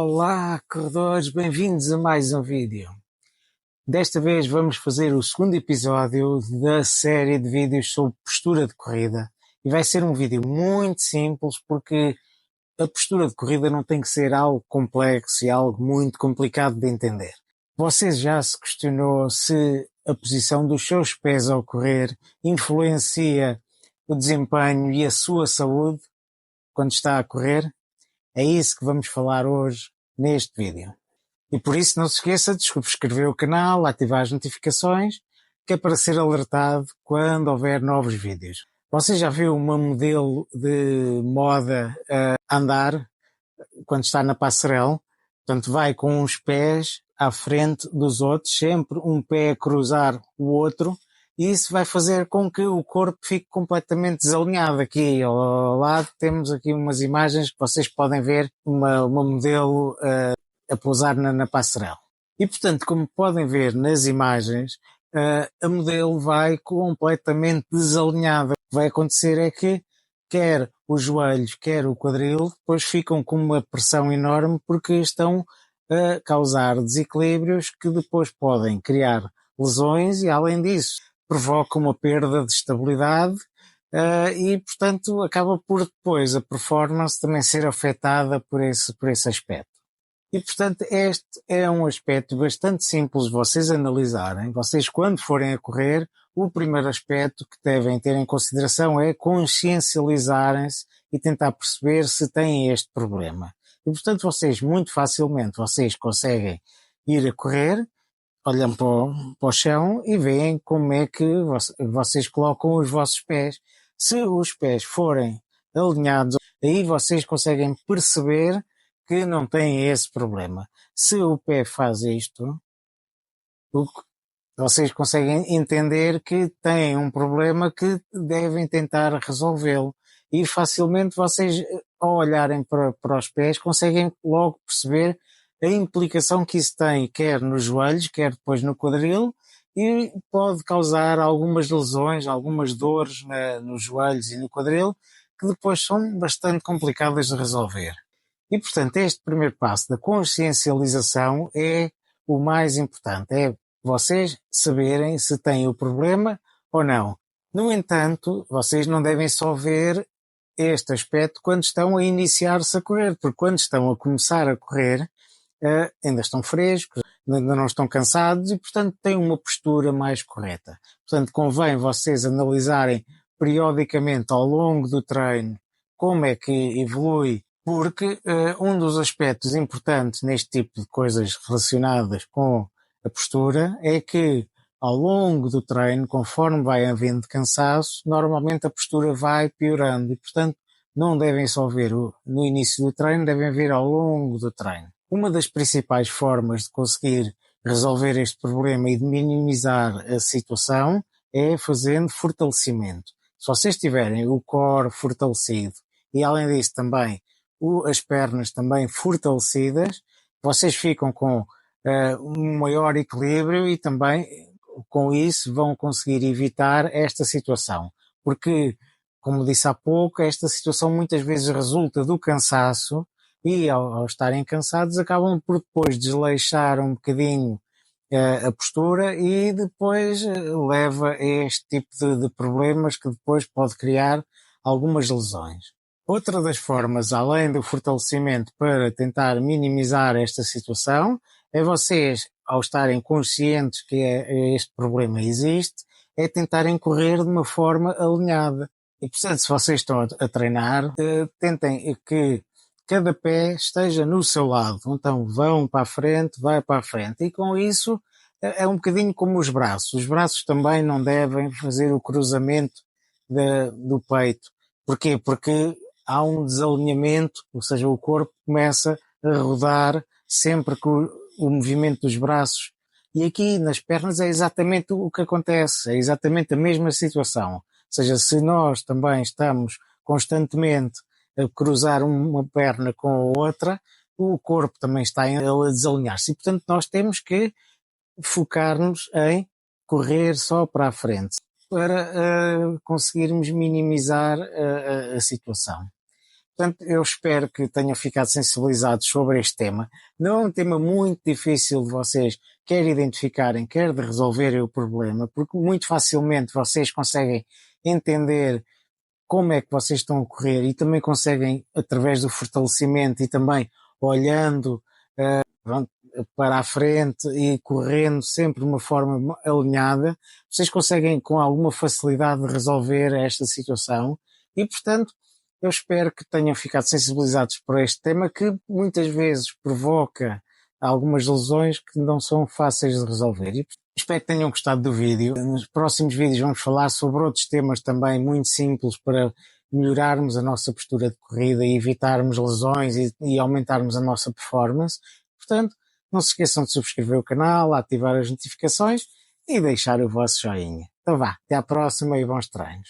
Olá, corredores, bem-vindos a mais um vídeo. Desta vez vamos fazer o segundo episódio da série de vídeos sobre postura de corrida. E vai ser um vídeo muito simples porque a postura de corrida não tem que ser algo complexo e algo muito complicado de entender. Você já se questionou se a posição dos seus pés ao correr influencia o desempenho e a sua saúde quando está a correr? É isso que vamos falar hoje neste vídeo. E por isso não se esqueça de subscrever o canal, ativar as notificações, que é para ser alertado quando houver novos vídeos. Você já viu uma modelo de moda a andar quando está na passarela? Portanto, vai com os pés à frente dos outros, sempre um pé a cruzar o outro, e isso vai fazer com que o corpo fique completamente desalinhado. Aqui ao lado temos aqui umas imagens que vocês podem ver, uma modelo a pousar na passarela. E portanto, como podem ver nas imagens, a modelo vai completamente desalinhada. O que vai acontecer é que quer os joelhos, quer o quadril, depois ficam com uma pressão enorme porque estão a causar desequilíbrios que depois podem criar lesões e, além disso, provocam uma perda de estabilidade e, portanto, acaba por depois a performance também ser afetada por esse aspecto. E, portanto, este é um aspecto bastante simples de vocês analisarem. Vocês, quando forem a correr, o primeiro aspecto que devem ter em consideração é consciencializarem-se e tentar perceber se têm este problema. E, portanto, vocês, muito facilmente, vocês conseguem ir a correr, olham para o chão e veem como é que vocês colocam os vossos pés. Se os pés forem alinhados, aí vocês conseguem perceber que não têm esse problema. Se o pé faz isto, vocês conseguem entender que têm um problema que devem tentar resolvê-lo. E facilmente vocês, ao olharem para os pés, conseguem logo perceber a implicação que isso tem, quer nos joelhos, quer depois no quadril, e pode causar algumas lesões, algumas dores nos joelhos e no quadril, que depois são bastante complicadas de resolver. E, portanto, este primeiro passo da consciencialização é o mais importante, é vocês saberem se têm o problema ou não. No entanto, vocês não devem só ver este aspecto quando estão a iniciar-se a correr, porque quando estão a começar a correr, ainda estão frescos, ainda não estão cansados e, portanto, têm uma postura mais correta. Portanto, convém vocês analisarem periodicamente ao longo do treino como é que evolui, porque um dos aspectos importantes neste tipo de coisas relacionadas com a postura é que ao longo do treino, conforme vai havendo cansaço, normalmente a postura vai piorando e, portanto, não devem só ver no início do treino, devem ver ao longo do treino. Uma das principais formas de conseguir resolver este problema e de minimizar a situação é fazendo fortalecimento. Se vocês tiverem o core fortalecido e, além disso, também as pernas também fortalecidas, vocês ficam com um maior equilíbrio e também com isso vão conseguir evitar esta situação. Porque, como disse há pouco, esta situação muitas vezes resulta do cansaço e ao estarem cansados acabam por depois desleixar um bocadinho a postura e depois leva a este tipo de problemas que depois pode criar algumas lesões. Outra das formas, além do fortalecimento para tentar minimizar esta situação, é vocês, ao estarem conscientes que este problema existe, é tentarem correr de uma forma alinhada. E, portanto, se vocês estão a treinar, tentem que cada pé esteja no seu lado. Então vão para a frente, vai para a frente. E com isso é um bocadinho como os braços. Os braços também não devem fazer o cruzamento do peito. Porquê? Porque há um desalinhamento, ou seja, o corpo começa a rodar sempre com o movimento dos braços. E aqui nas pernas é exatamente o que acontece, é exatamente a mesma situação. Ou seja, se nós também estamos constantemente a cruzar uma perna com a outra, o corpo também está a desalinhar-se. E, portanto, nós temos que focar-nos em correr só para a frente para conseguirmos minimizar a situação. Portanto, eu espero que tenham ficado sensibilizados sobre este tema. Não é um tema muito difícil de vocês quer identificarem, quer de resolverem o problema, porque muito facilmente vocês conseguem entender como é que vocês estão a correr e também conseguem, através do fortalecimento e também olhando pronto, para a frente e correndo sempre de uma forma alinhada, vocês conseguem com alguma facilidade resolver esta situação e, portanto, eu espero que tenham ficado sensibilizados por este tema que muitas vezes provoca algumas lesões que não são fáceis de resolver. E espero que tenham gostado do vídeo. Nos próximos vídeos vamos falar sobre outros temas também muito simples para melhorarmos a nossa postura de corrida e evitarmos lesões e aumentarmos a nossa performance. Portanto, não se esqueçam de subscrever o canal, ativar as notificações e deixar o vosso joinha. Então vá, até à próxima e bons treinos.